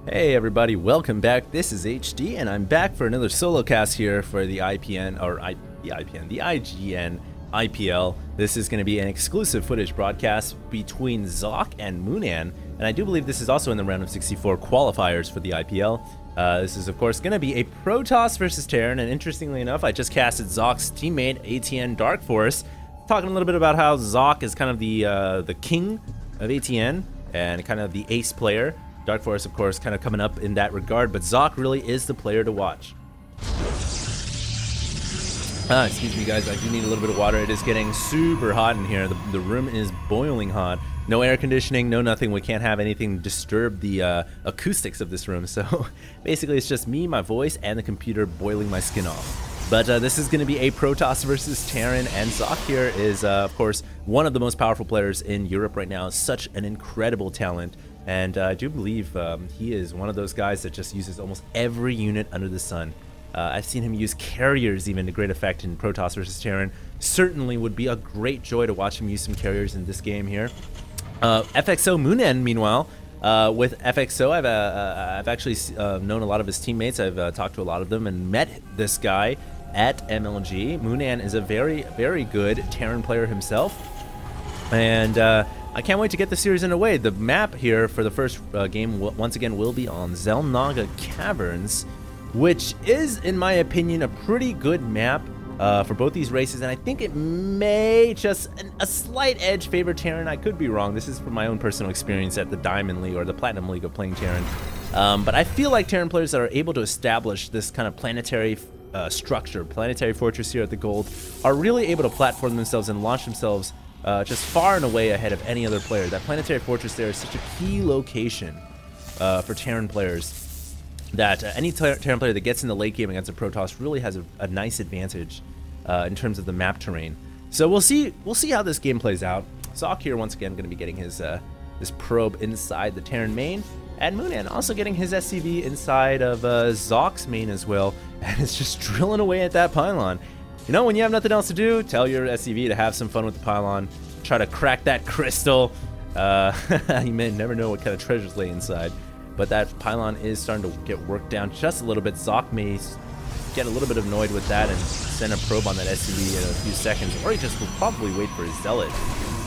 Hey everybody, welcome back. This is HD and I'm back for another solo cast here for the IGN IPL. This is going to be an exclusive footage broadcast between aTnSocke and aTnMoONan, and I do believe this is also in the round of 64 qualifiers for the IPL. This is of course going to be a Protoss versus Terran, and interestingly enough, I just casted aTnSocke's teammate aTnDarkForce, talking a little bit about how aTnSocke is kind of the king of aTn and kind of the ace player. DarkForce, of course, kind of coming up in that regard, but aTnSocke really is the player to watch. Excuse me, guys. I do need a little bit of water. It is getting super hot in here. The room is boiling hot. No air conditioning, no nothing. We can't have anything disturb the acoustics of this room. So basically, it's just me, my voice, and the computer boiling my skin off. But this is going to be a Protoss versus Terran, and aTnSocke here is, of course, one of the most powerful players in Europe right now. Such an incredible talent. And I do believe he is one of those guys that just uses almost every unit under the sun. I've seen him use carriers even to great effect in Protoss versus Terran. Certainly would be a great joy to watch him use some carriers in this game here. FXOmOoNan, meanwhile, with FXO, I've actually known a lot of his teammates. I've talked to a lot of them and met this guy at MLG. aTnMoONan is a very, very good Terran player himself. And I can't wait to get the series underway. The map here for the first game, once again, will be on Zelnaga Caverns, which is, in my opinion, a pretty good map for both these races, and I think it may just a slight edge favor Terran. I could be wrong. This is from my own personal experience at the Diamond League or the Platinum League of playing Terran. But I feel like Terran players that are able to establish this kind of planetary structure, planetary fortress here at the Gold, are really able to platform themselves and launch themselves just far and away ahead of any other player. That planetary fortress there is such a key location for Terran players that any Terran player that gets in the late game against a Protoss really has a nice advantage in terms of the map terrain. So we'll see how this game plays out. aTnSocke here once again going to be getting his probe inside the Terran main, and aTnMoONan also getting his SCV inside of aTnSocke's main as well, and it's just drilling away at that pylon. You know, when you have nothing else to do, tell your SCV to have some fun with the pylon. Try to crack that crystal. You may never know what kind of treasures lay inside. But that pylon is starting to get worked down just a little bit. aTnSocke may get a little bit annoyed with that and send a probe on that SCV in a few seconds. Or he just will probably wait for his Zealot.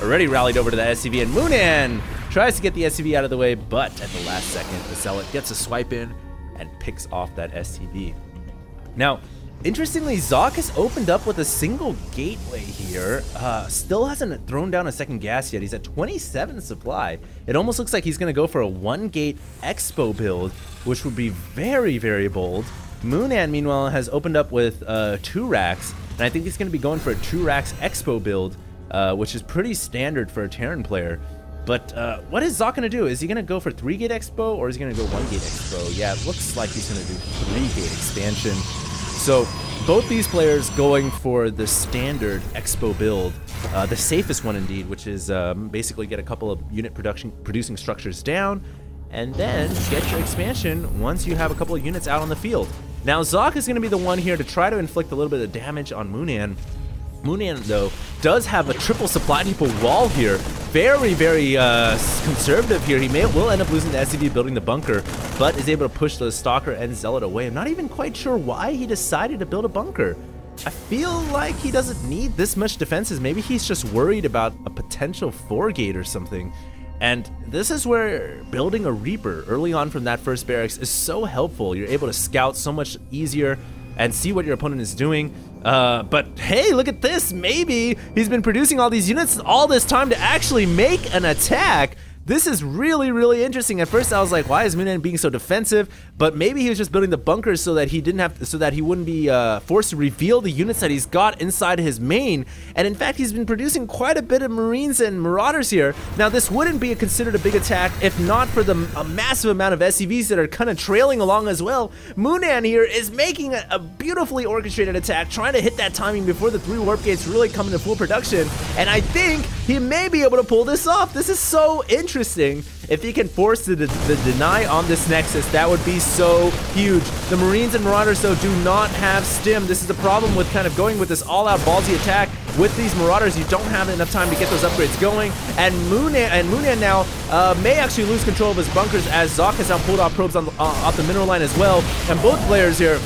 Already rallied over to the SCV, and aTnMoONan tries to get the SCV out of the way, but at the last second, the Zealot gets a swipe in and picks off that SCV. Now, interestingly, aTnSocke has opened up with a single gateway here. Still hasn't thrown down a second gas yet. He's at 27 supply. It almost looks like he's going to go for a one-gate Expo build, which would be very, very bold. aTnMoONan, meanwhile, has opened up with 2 racks, and I think he's going to be going for a 2 racks Expo build, which is pretty standard for a Terran player. But what is aTnSocke going to do? Is he going to go for 3-gate Expo, or is he going to go 1-gate Expo? Yeah, it looks like he's going to do 3-gate expansion. So both these players going for the standard Expo build, the safest one indeed, which is basically get a couple of unit producing structures down, and then get your expansion once you have a couple of units out on the field. Now aTnSocke is going to be the one here to try to inflict a little bit of damage on aTnMoONan. aTnMoONan, though, does have a triple supply depot wall here. Very, very conservative here. He will end up losing the SCV building the bunker, but is able to push the Stalker and Zealot away. I'm not even quite sure why he decided to build a bunker. I feel like he doesn't need this much defenses. Maybe he's just worried about a potential 4-gate or something. And this is where building a Reaper early on from that first barracks is so helpful. You're able to scout so much easier and see what your opponent is doing. But hey, look at this. Maybe he's been producing all these units all this time to actually make an attack. This is really, really interesting. At first, I was like, "Why is aTnMoONan being so defensive?" But maybe he was just building the bunkers so that he wouldn't be forced to reveal the units that he's got inside his main. And in fact, he's been producing quite a bit of Marines and Marauders here. Now, this wouldn't be considered a big attack if not for a massive amount of SCVs that are kind of trailing along as well. aTnMoONan here is making a beautifully orchestrated attack, trying to hit that timing before the 3 warp gates really come into full production. And I think he may be able to pull this off. This is so interesting. If he can force the deny on this Nexus, that would be so huge. The Marines and Marauders, though, do not have stim. This is the problem with kind of going with this all-out ballsy attack. with these Marauders, you don't have enough time to get those upgrades going. And Moonan now may actually lose control of his bunkers as aTsocke has now pulled off probes off the mineral line as well. And both players here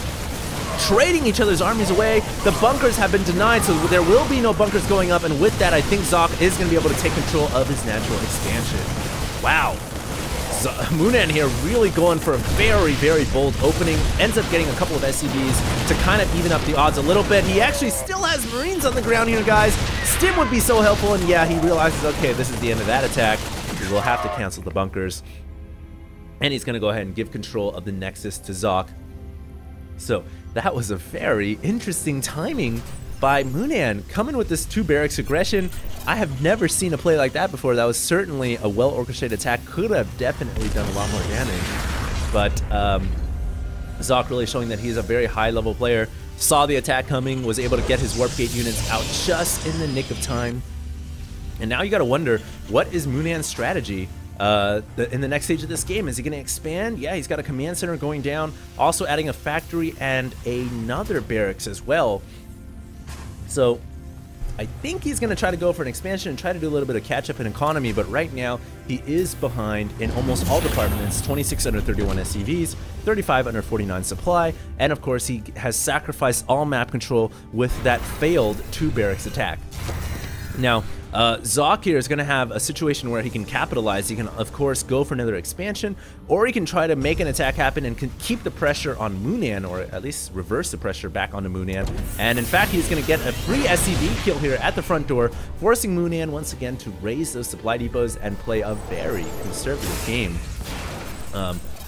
trading each other's armies away. The bunkers have been denied, so there will be no bunkers going up, and with that, I think aTsocke is going to be able to take control of his natural expansion. Wow. Moonan here really going for a very, very bold opening. Ends up getting a couple of SCVs to kind of even up the odds a little bit. He actually still has Marines on the ground here, guys. Stim would be so helpful, and yeah, he realizes, okay, this is the end of that attack. We'll have to cancel the bunkers. And he's going to go ahead and give control of the Nexus to aTsocke. So that was a very interesting timing by Moonan, coming with this 2 barracks aggression. I have never seen a play like that before. That was certainly a well-orchestrated attack. Could have definitely done a lot more damage. But aTsocke really showing that he's a very high-level player. Saw the attack coming, was able to get his Warp Gate units out just in the nick of time. And now you got to wonder, what is Moonan's strategy in the next stage of this game? Is he going to expand? Yeah, he's got a command center going down, also adding a factory and another barracks as well. So I think he's going to try to go for an expansion and try to do a little bit of catch up in economy, but right now he is behind in almost all departments. 26 under 31 SCVs, 35 under 49 supply, and of course he has sacrificed all map control with that failed 2 barracks attack. Now, aTsocke here is going to have a situation where he can capitalize. He can, of course, go for another expansion, or he can try to make an attack happen and can keep the pressure on Moonan, or at least reverse the pressure back onto Moonan. And in fact, he's going to get a free SCV kill here at the front door, forcing Moonan once again to raise those supply depots and play a very conservative game.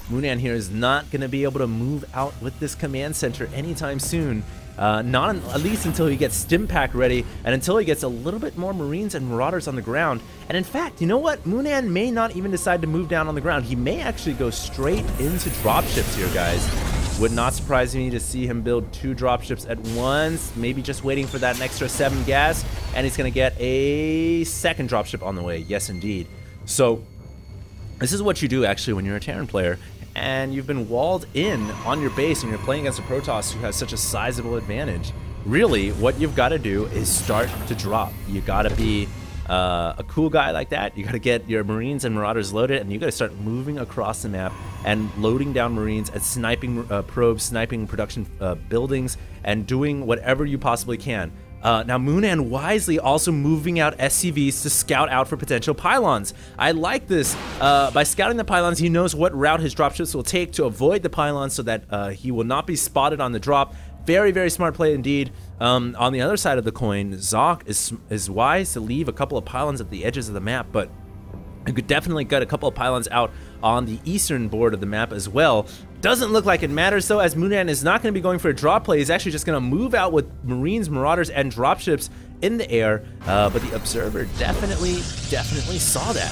Moonan here is not going to be able to move out with this command center anytime soon. Not at least until he gets Stim Pack ready, and until he gets a little bit more Marines and Marauders on the ground. And in fact, you know what? Moonan may not even decide to move down on the ground. He may actually go straight into dropships here, guys. Would not surprise me to see him build 2 dropships at once, maybe just waiting for that extra 7 gas, and he's going to get a second dropship on the way. Yes, indeed. So this is what you do actually when you're a Terran player and you've been walled in on your base and you're playing against a Protoss who has such a sizable advantage. Really, what you've got to do is start to drop. You got to be a cool guy like that. You got to get your Marines and Marauders loaded, and you got to start moving across the map and loading down Marines and sniping probes, sniping production buildings, and doing whatever you possibly can. Now, Moonan wisely also moving out SCVs to scout out for potential pylons. I like this. By scouting the pylons, he knows what route his dropships will take to avoid the pylons so that he will not be spotted on the drop. Very, very smart play indeed. On the other side of the coin, aTsocke is wise to leave a couple of pylons at the edges of the map, but you could definitely get a couple of pylons out on the eastern board of the map as well. Doesn't look like it matters though, as Moonan is not going to be going for a drop play. He's actually just going to move out with Marines, Marauders, and dropships in the air. But the Observer definitely saw that.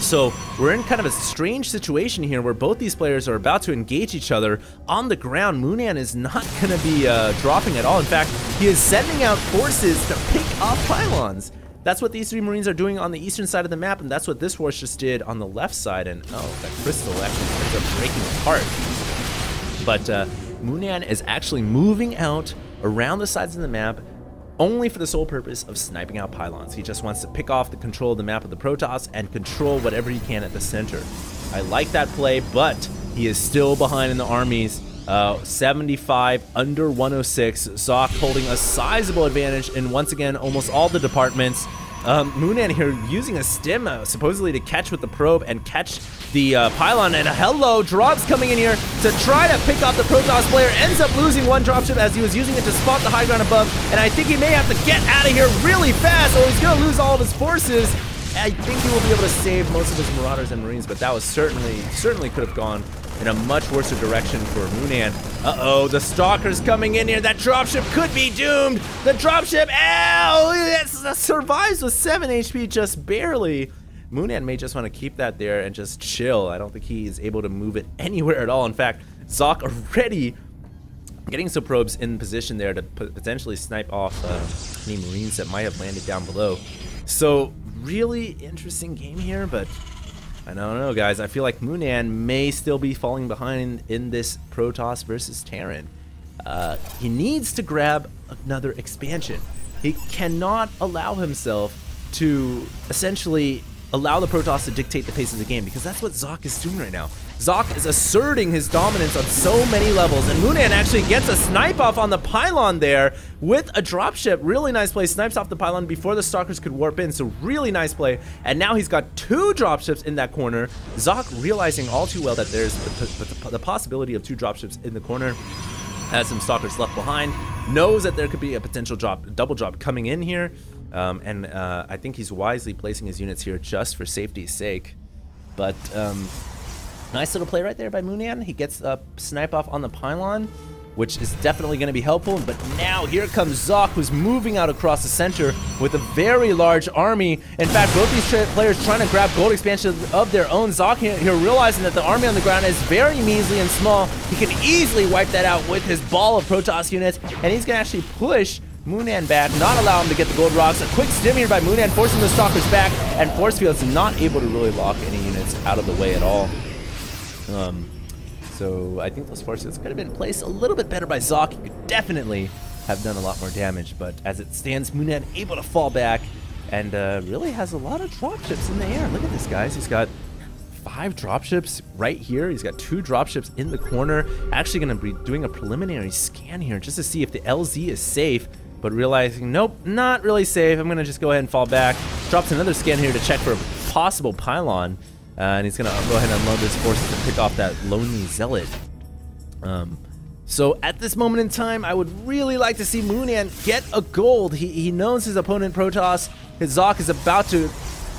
So we're in kind of a strange situation here where both these players are about to engage each other on the ground. Moonan is not going to be dropping at all. In fact, he is sending out forces to pick off pylons. That's what these 3 Marines are doing on the eastern side of the map, and that's what this force just did on the left side. And oh, that crystal actually ends up breaking apart. But Moonan is actually moving out around the sides of the map only for the sole purpose of sniping out pylons. He just wants to pick off the control of the map of the Protoss and control whatever he can at the center. I like that play, but he is still behind in the armies. 75 under 106. aTsocke holding a sizable advantage in, once again, almost all the departments. Moonan here using a stim supposedly to catch with the probe and catch the pylon, and hello, drops coming in here to try to pick off the Protoss player. Ends up losing 1 dropship as he was using it to spot the high ground above, and I think he may have to get out of here really fast or he's gonna lose all of his forces. I think he will be able to save most of his Marauders and Marines, but that was certainly could have gone in a much worse direction for Moonan. Uh-oh, the Stalker's coming in here. That dropship could be doomed. The dropship, ow, it survives with 7 HP just barely. Moonan may just want to keep that there and just chill. I don't think he is able to move it anywhere at all. In fact, aTsocke already getting some probes in position there to potentially snipe off any Marines that might have landed down below. So really interesting game here, but I don't know, guys. I feel like Moonan may still be falling behind in this Protoss versus Terran. He needs to grab another expansion. He cannot allow himself to essentially allow the Protoss to dictate the pace of the game, because that's what Zoc is doing right now. Zoc is asserting his dominance on so many levels, and Moonan actually gets a snipe off on the pylon there with a dropship. Really nice play. Snipes off the pylon before the Stalkers could warp in, so really nice play. And now he's got 2 dropships in that corner. Zoc realizing all too well that there's the possibility of 2 dropships in the corner. Has some Stalkers left behind. Knows that there could be a potential double drop coming in here. I think he's wisely placing his units here just for safety's sake. But nice little play right there by Moonan. He gets a snipe off on the pylon, which is definitely going to be helpful. But now here comes Zoc, who's moving out across the center with a very large army. In fact, both these players trying to grab gold expansion of their own. Zoc here realizing that the army on the ground is very measly and small. He can easily wipe that out with his ball of Protoss units, and he's going to actually push Moonan back, not allow him to get the gold rocks. A quick stim here by Moonan, forcing the Stalkers back, and Force Field's not able to really lock any units out of the way at all. So I think those Force Fields could have been placed a little bit better by Zoc. He could definitely have done a lot more damage, but as it stands, Moonan able to fall back, and really has a lot of dropships in the air. Look at this, guys. He's got 5 dropships right here. He's got 2 dropships in the corner. Actually going to be doing a preliminary scan here just to see if the LZ is safe, but realizing, nope, not really safe. I'm going to just go ahead and fall back. Drops another scan here to check for a possible pylon. And he's going to go ahead and unload his forces to pick off that lonely zealot. So at this moment in time, I would really like to see Moonan get a gold. He knows his opponent Protoss, his Zoc, is about to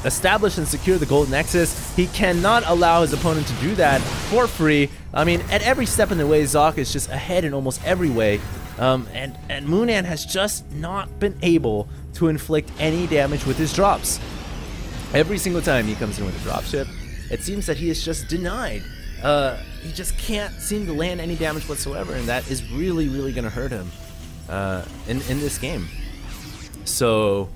establish and secure the gold nexus. He cannot allow his opponent to do that for free. I mean, at every step in the way, Zoc is just ahead in almost every way. And Moonan has just not been able to inflict any damage with his drops. Every single time he comes in with a dropship, it seems that he is just denied. He just can't seem to land any damage whatsoever, and that is really, really going to hurt him in this game. So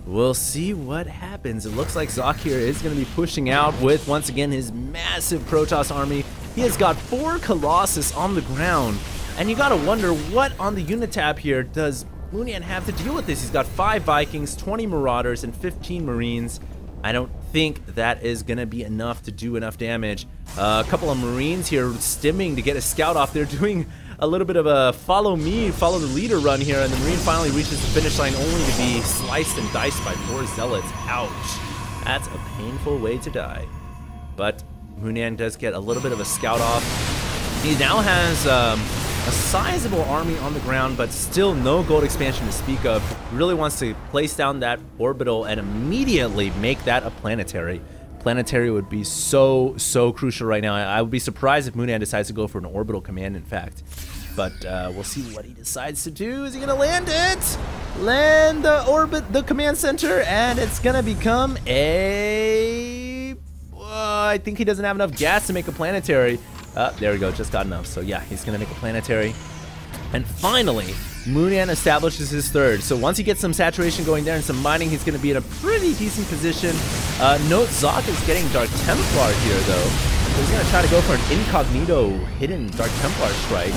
we'll see what happens. It looks like Zoc here is going to be pushing out with, once again, his massive Protoss army. He has got 4 Colossus on the ground, and you got to wonder what on the unit tab here does Moonan have to deal with this. He's got 5 Vikings, 20 Marauders, and 15 Marines. I don't think that is going to be enough to do enough damage. A couple of Marines here stimming to get a scout off. They're doing a little bit of a follow me, follow the leader run here, and the Marine finally reaches the finish line only to be sliced and diced by 4 Zealots. Ouch. That's a painful way to die. But Moonan does get a little bit of a scout off. He now has a sizable army on the ground, but still no gold expansion to speak of. Really wants to place down that orbital and immediately make that a planetary. Planetary would be so crucial right now. I would be surprised if Moonan decides to go for an orbital command, in fact. But we'll see what he decides to do. Is he gonna land it? Land the command center, and it's gonna become a... I think he doesn't have enough gas to make a planetary. There we go, just got enough. So yeah, he's gonna make a planetary. And finally, Moonan establishes his 3rd. So once he gets some saturation going there and some mining, he's gonna be in a pretty decent position. Note Zoc is getting Dark Templar here though. So he's gonna try to go for an incognito hidden Dark Templar strike,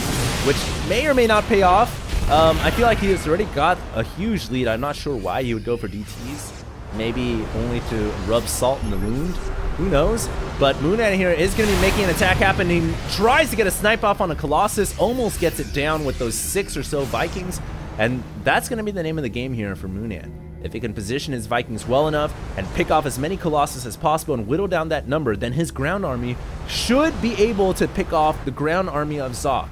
which may or may not pay off. I feel like he has already got a huge lead. I'm not sure why he would go for DTs. Maybe only to rub salt in the wound. Who knows? But Moonan here is going to be making an attack happen. He tries to get a snipe off on a Colossus, almost gets it down with those 6 or so Vikings, and that's going to be the name of the game here for Moonan. If he can position his Vikings well enough and pick off as many Colossus as possible and whittle down that number, then his ground army should be able to pick off the ground army of Zoc.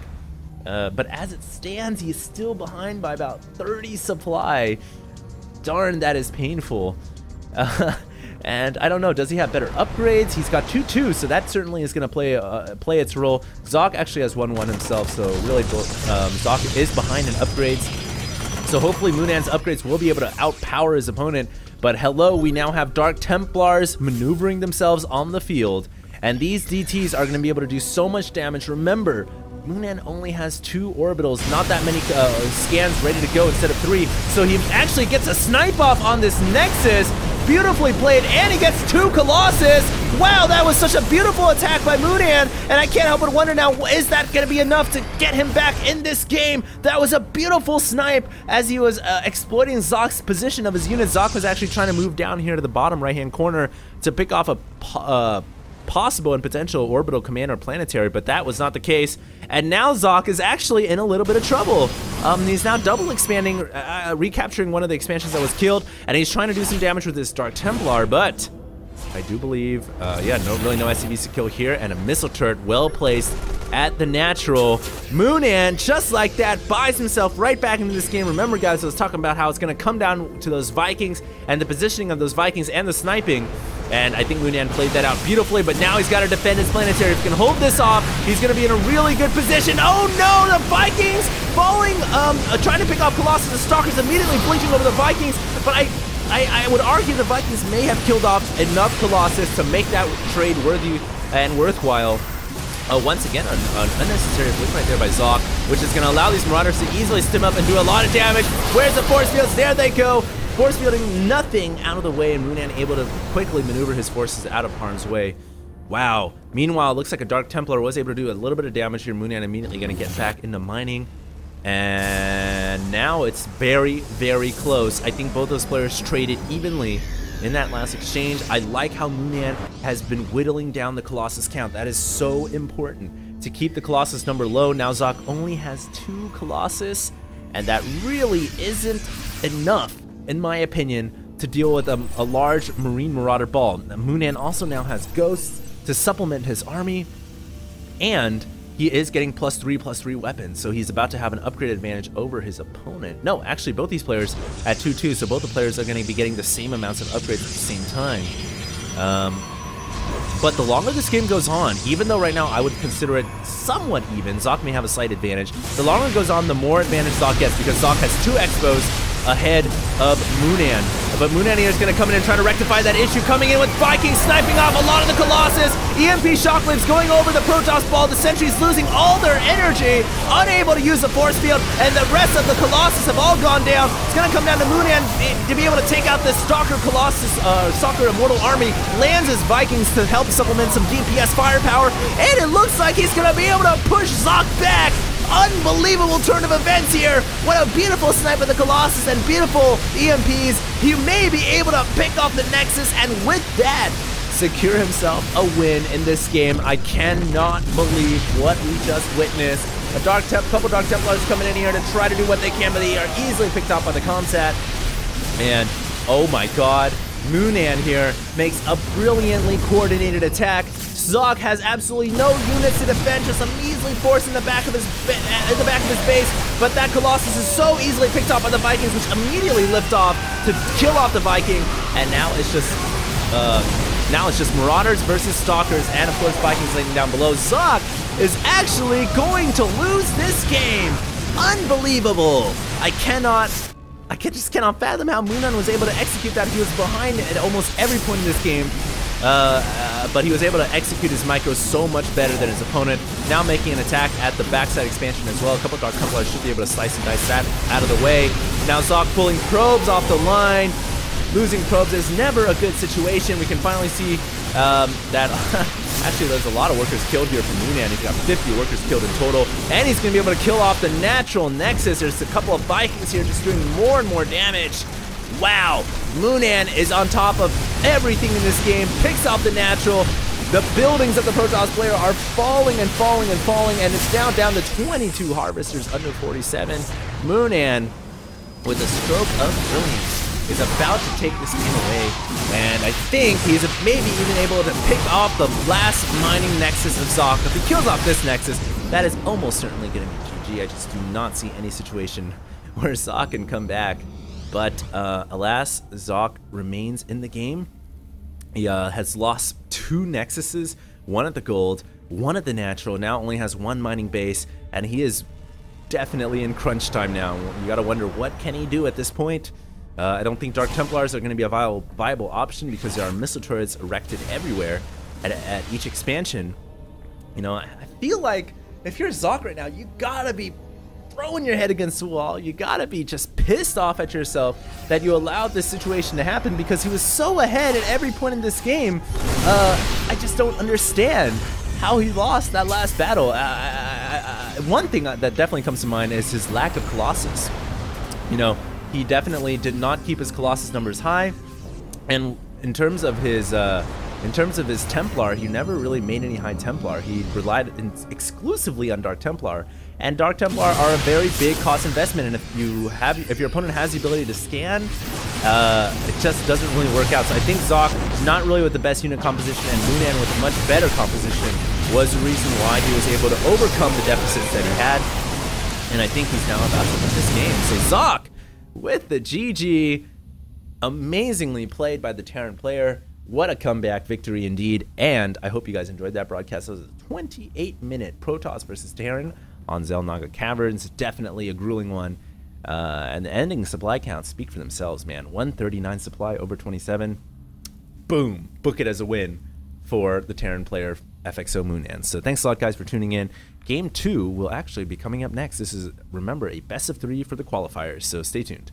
But as it stands, he's still behind by about 30 supply. Darn, that is painful. And I don't know, does he have better upgrades? He's got 2-2, so that certainly is going to play its role. Zoc actually has 1-1 himself, so really Zoc is behind in upgrades. So hopefully Moonan's upgrades will be able to outpower his opponent. But hello, we now have Dark Templars maneuvering themselves on the field. And these DTs are going to be able to do so much damage. Remember, Moonan only has 2 orbitals, not that many scans ready to go instead of 3. So he actually gets a snipe off on this Nexus. Beautifully played, and he gets 2 Colossus. Wow, that was such a beautiful attack by Moonan, and I can't help but wonder now, is that going to be enough to get him back in this game? That was a beautiful snipe as he was exploiting Zocke's position of his unit. Zocke was actually trying to move down here to the bottom right-hand corner to pick off a possible and potential orbital command or planetary, but that was not the case. And now Zocke is actually in a little bit of trouble. He's now double expanding, recapturing one of the expansions that was killed, and he's trying to do some damage with this Dark Templar, but I do believe, yeah, really no SCVs to kill here, and a missile turret well placed at the natural. Moonan, just like that, buys himself right back into this game. Remember, guys, I was talking about how it's going to come down to those Vikings and the positioning of those Vikings and the sniping. And I think Moonan played that out beautifully, but now he's got to defend his planetary. If he can hold this off, he's going to be in a really good position. Oh no, the Vikings falling, trying to pick off Colossus. The Stalkers immediately blinking over the Vikings, but I would argue the Vikings may have killed off enough Colossus to make that trade worthy and worthwhile. Once again, an unnecessary blink right there by Zocke, which is going to allow these Marauders to easily stim up and do a lot of damage. Where's the force fields? There they go. Force fielding nothing out of the way, and Moonan able to quickly maneuver his forces out of harm's way. Wow. Meanwhile, it looks like a Dark Templar was able to do a little bit of damage here. Moonan immediately going to get back into mining. And now it's very, very close. I think both those players traded evenly in that last exchange. I like how Moonan has been whittling down the Colossus count. That is so important to keep the Colossus number low. Now Zocke only has 2 Colossus, and that really isn't enough, in my opinion, to deal with a large Marine Marauder ball. Moonan also now has Ghosts to supplement his army, and he is getting +3/+3 weapons, so he's about to have an upgrade advantage over his opponent. No, actually, both these players at 2/2, so both the players are going to be getting the same amounts of upgrades at the same time. But the longer this game goes on, even though right now I would consider it somewhat even, Zocke may have a slight advantage. The longer it goes on, the more advantage Zocke gets, because Zocke has 2 Expos ahead of Moonan. But Moonan here is going to come in and try to rectify that issue, coming in with Vikings sniping off a lot of the Colossus. EMP Shockwaves going over the Protoss ball. The sentries losing all their energy, unable to use the force field, and the rest of the Colossus have all gone down. It's going to come down to Moonan to be able to take out this Stalker Colossus, Stalker Immortal army, lands his Vikings to help supplement some DPS firepower, and it looks like he's going to be able to push Zocke back. Unbelievable turn of events here. What a beautiful snipe of the Colossus and beautiful EMPs. He may be able to pick off the Nexus, and with that, secure himself a win in this game. I cannot believe what we just witnessed. A couple Dark Templars coming in here to try to do what they can, but they are easily picked off by the Comsat. And oh my god, Moonan here makes a brilliantly coordinated attack. Zocke has absolutely no units to defend, just a measly force in the back of his base. But that Colossus is so easily picked off by the Vikings, which immediately lift off to kill off the Viking. And now it's just Marauders versus Stalkers, and of course Vikings laying down below. Zocke is actually going to lose this game. Unbelievable! I just cannot fathom how Moonan was able to execute that. He was behind at almost every point in this game. But he was able to execute his micros so much better than his opponent. Now making an attack at the backside expansion as well. A couple Dark Templars should be able to slice and dice that out of the way. Now Zocke pulling probes off the line. Losing probes is never a good situation. We can finally see that actually there's a lot of workers killed here from Moonan. He's got 50 workers killed in total, and he's going to be able to kill off the natural Nexus. There's a couple of Vikings here just doing more and more damage. Wow, Moonan is on top of everything in this game, picks off the natural. The buildings of the Protoss player are falling and falling and falling, and it's now down to 22 Harvesters under 47. Moonan, with a stroke of brilliance, is about to take this game away, and I think he's maybe even able to pick off the last mining Nexus of Zocke. If he kills off this Nexus, that is almost certainly going to be GG. I just do not see any situation where Zocke can come back. But alas, Zocke remains in the game. He has lost 2 Nexuses, 1 at the gold, 1 at the natural, now only has 1 mining base, and he is definitely in crunch time now. You gotta wonder, what can he do at this point? I don't think Dark Templars are going to be a viable option, because there are missile turrets erected everywhere at each expansion. You know, I feel like if you're Zocke right now, you gotta be throwing your head against the wall. You gotta be just pissed off at yourself that you allowed this situation to happen, because he was so ahead at every point in this game. I just don't understand how he lost that last battle. One thing that definitely comes to mind is his lack of Colossus. You know, he definitely did not keep his Colossus numbers high, and in terms of his Templar, he never really made any high Templar. He relied exclusively on Dark Templar, and Dark Templar are a very big cost investment. And if your opponent has the ability to scan, it just doesn't really work out. So I think Zocke, not really with the best unit composition, and Moonan with a much better composition, was the reason why he was able to overcome the deficits that he had. And I think he's now about to win this game. So Zocke with the GG, amazingly played by the Terran player. What a comeback victory indeed. And I hope you guys enjoyed that broadcast. It was a 28-minute Protoss versus Terran on Xel'Naga Caverns. Definitely a grueling one. And the ending supply counts speak for themselves, man. 139 supply over 27. Boom. Book it as a win for the Terran player, FXOmOoNan. So thanks a lot, guys, for tuning in. Game 2 will actually be coming up next. This is, remember, a best of 3 for the qualifiers, so stay tuned.